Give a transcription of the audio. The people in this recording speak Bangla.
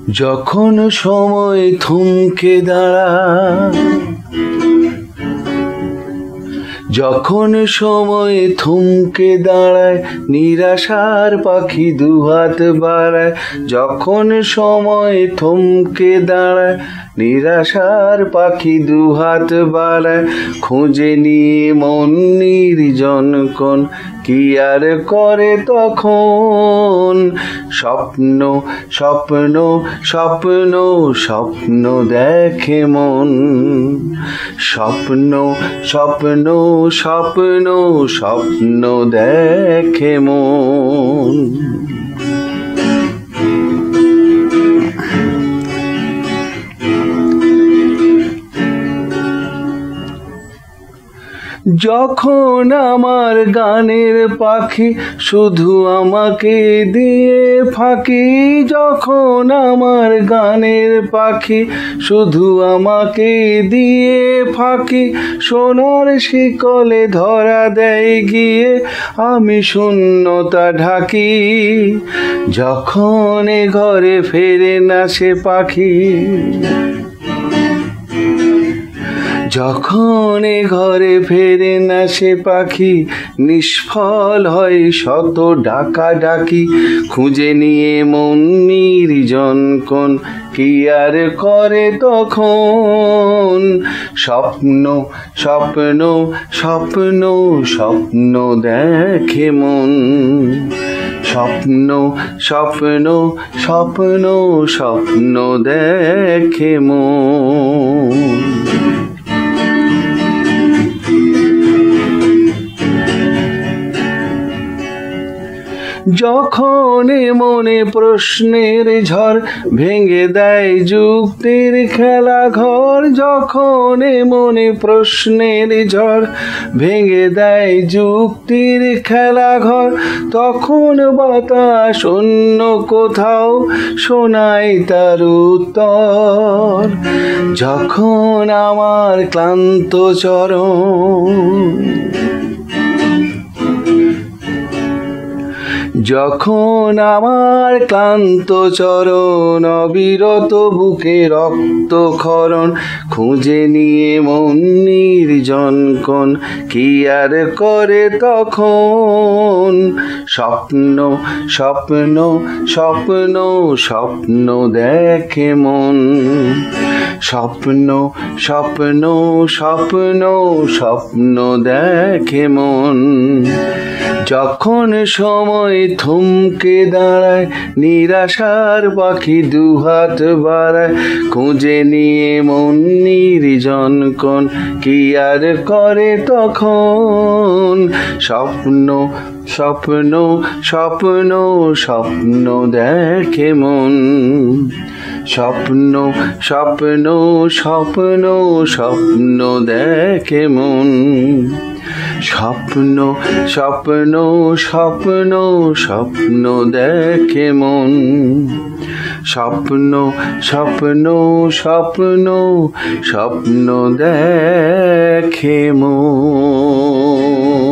যখন সময় থমকে দাঁড়ায়, যখন সময় থমকে দাঁড়ায়, নিরাশার পাখি দুহাত বাড়ায়। যখন সময় থমকে দাঁড়ায়, নিরাশার পাখি দুহাত বাড়ায়। খুঁজে নিয়ে মন নির্জন কোণ, কি আর করে তখন? স্বপ্ন স্বপ্ন স্বপ্ন স্বপ্ন দেখে মন। স্বপ্ন স্বপ্ন স্বপ্ন স্বপ্ন দেখে মন। যখন আমার গানের পাখি শুধু আমাকে দিয়ে ফাঁকি, যখন আমার গানের পাখি শুধু আমাকে দিয়ে ফাঁকি, সোনার শিকলে ধরা দেয় গিয়ে আমি শূন্যতা ঢাকি। যখন এ ঘরে ফেরে না সে পাখি, যখন এ ঘরে ফেরে না সে পাখি, নিষ্ফল হয় শত ডাকাডাকি। খুঁজে নিয়ে মন নির্জন কোণ, কি আর করে তখন? স্বপ্ন স্বপ্ন স্বপ্ন স্বপ্ন দেখে মন। স্বপ্ন স্বপ্ন স্বপ্ন স্বপ্ন দেখে মন। যখন মনে প্রশ্নের ঝড় ভেঙে দেয় যুক্তির খেলা ঘর, যখন মনে প্রশ্নের ঝড় ভেঙে দেয় যুক্তির খেলা ঘর, তখন বাতাস অন্য কোথাও শোনায় তার উত্তর। যখন আমার ক্লান্ত চরণ, যখন আমার ক্লান্ত চরণ, অবিরত বুকে রক্তক্ষরণ, খুঁজে নিয়ে মন নির্জন কোণ, কি আর করে তখন? স্বপ্ন স্বপ্ন স্বপ্ন স্বপ্ন দেখে মন। স্বপ্ন স্বপ্ন স্বপ্ন স্বপ্ন দেখে মন। যখন সময় থমকে দাঁড়ায়, নিরাশার পাখি দুহাত বাড়ায়। খুঁজে নিয়ে মন নির্জন কোণ, কি আর করে তখন? স্বপ্ন স্বপ্ন স্বপ্ন স্বপ্ন দেখে মন। স্বপ্ন স্বপ্ন স্বপ্ন স্বপ্ন দেখে মন। স্বপ্ন স্বপ্ন স্বপ্ন স্বপ্ন দেখে মন। স্বপ্ন স্বপ্ন স্বপ্ন স্বপ্ন দেখে মন।